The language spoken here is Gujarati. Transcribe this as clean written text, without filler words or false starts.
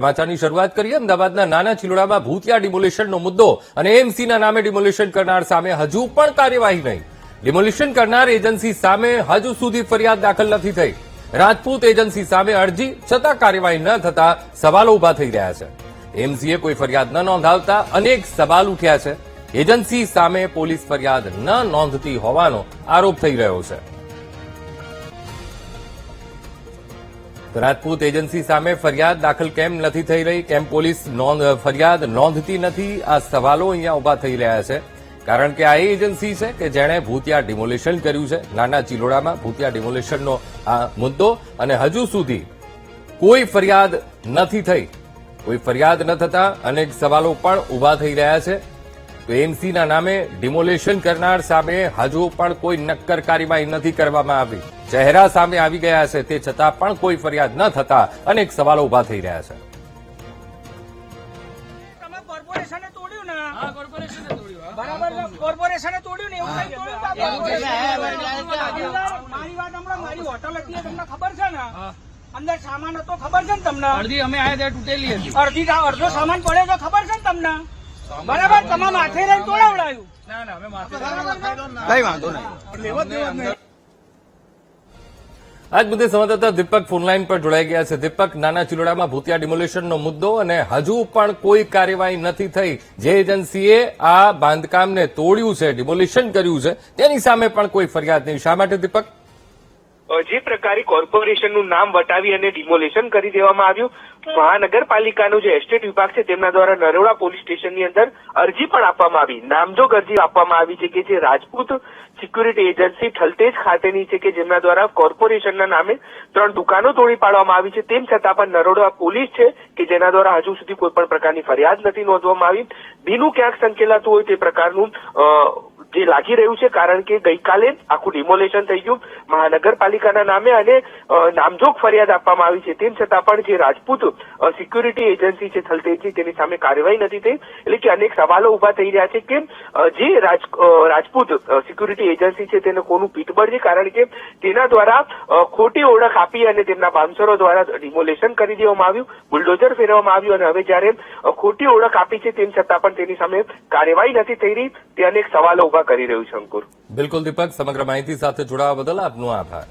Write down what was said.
સમાચારની શરૂઆત કરીએ અમદાવાદના નાના ચિલોડામાં ભૂતિયા ડિમોલિશનનો મુદ્દો અને એએમસીના નામે ડિમોલિશન કરનાર સામે હજુ પણ કાર્યવાહી નહીં. ડિમોલિશન કરનાર એજન્સી સામે હજુ સુધી ફરિયાદ દાખલ નથી થઈ. રાજપૂત એજન્સી સામે અરજી છતાં કાર્યવાહી ન થતા સવાલો ઉભા થઈ રહ્યા છે. એએમસીએ કોઈ ફરિયાદ ન નોંધાવતા અનેક સવાલ ઉઠ્યા છે. એજન્સી સામે પોલીસ ફરિયાદ ન નોંધતી હોવાનો આરોપ થઈ રહ્યો છે. રાજપૂત એજન્સી સામે ફરિયાદ દાખલ કેમ નથી થઈ રહી, કેમ પોલીસ ફરિયાદ નોંધતી નથી, આ સવાલો અહીંયા ઉભા થઈ રહ્યા છે. કારણ કે આ એ એજન્સી છે કે જેણે ભૂતિયા ડિમોલિશન કર્યું છે. નાના ચિલોડામાં ભૂતિયા ડિમોલિશનનો આ મુદ્દો અને હજુ સુધી કોઈ ફરિયાદ નથી થઈ. કોઈ ફરિયાદ ન થતા અનેક સવાલો પણ ઉભા થઈ રહ્યા છે. તો એએમસીના નામે ડિમોલિશન કરનાર સામે હજુ પણ કોઈ નક્કર કાર્યવાહી નથી કરવામાં આવી. ચહેરા સામે આવી ગયા છે તે છતાં પણ કોઈ ફરિયાદ ન થતા અનેક સવાલો ઉભા થઈ રહ્યા છે. તમે કોર્પોરેશને તોડ્યું ને? હા, કોર્પોરેશને તોડ્યું. બરાબર, કોર્પોરેશને તોડ્યું ને એવું કઈ તોડ્યું? મારી વાત હમણાં, મારી હોટલ હતી તમને ખબર છે ને? અંદર સામાન હતો ખબર છે ને તમને? અડધી અમે આયા ત્યાં તૂટેલી હતી. અડધો સામાન પડ્યો તો ખબર છે ને તમને? બરાબર, તમે માથે રહીને તોડાવડાયું. ના ના અમે માથે કઈ વાંધો નહીં. આજ મુદ્દે સંવાદદાતા દીપક ફોનલાઈન પર જોડાઈ ગયા છે. દીપક, નાના ચિલોડામાં ભૂતિયા ડિમોલિશનનો મુદ્દો અને હજુ પણ કોઈ કાર્યવાહી નથી થઈ. જે એજન્સીએ આ બાંધકામને તોડ્યું છે, ડિમોલિશન કર્યું છે, તેની સામે પણ કોઈ ફરિયાદ નહીં. શા માટે દીપક? જે પ્રકારે કોર્પોરેશનનું નામ વટાવી અને ડિમોલિશન કરી દેવામાં આવ્યું, મહાનગરપાલિકાનું જે એસ્ટેટ વિભાગ છે તેમના દ્વારા નરોડા પોલીસ સ્ટેશનની અંદર અરજી પણ આપવામાં આવી. નામજોગ અરજી આપવામાં આવી છે કે જે રાજપૂત સિક્યુરિટી એજન્સી ઠલતેજ ખાતેની છે કે જેમના દ્વારા કોર્પોરેશનના નામે 3 દુકાનો તોડી પાડવામાં આવી છે. તેમ છતાં પણ નરોડા પોલીસ છે કે જેના દ્વારા હજુ સુધી કોઈ પણ પ્રકારની ફરિયાદ નથી નોંધવામાં આવી. ભીનું ક્યાંક સંકેલાતું હોય તે પ્રકારનું જે લાગી રહ્યું છે. કારણ કે ગઈકાલે આખું ડિમોલેશન થઈ ગયું મહાનગરપાલિકાના નામે અને નામજોગ ફરિયાદ આપવામાં આવી છે. તેમ છતાં પણ જે રાજપૂત સિક્યુરિટી એજન્સી છે ઠલતેજની તેની સામે કાર્યવાહી નથી થઈ. એટલે કે અનેક સવાલો ઉભા થઈ રહ્યા છે કે જે રાજપૂત સિક્યુરિટી એજન્સી છે તેને કોનું પીઠબળ છે. કારણ કે તેના દ્વારા ખોટી ઓળખ આપી અને તેમના બાઉન્સરો દ્વારા ડિમોલેશન કરી દેવામાં આવ્યું, બુલડોઝર ફેરવવામાં આવ્યું અને હવે જયારે ખોટી ઓળખ આપી છે તેમ છતાં પણ તેની સામે કાર્યવાહી નથી થઈ રહી. તે અનેક સવાલો ઉભા કરી રહ્યું છે. અંકુર, બિલકુલ દીપક, સમગ્ર માહિતી સાથે જોડાવા બદલ આપનો આભાર.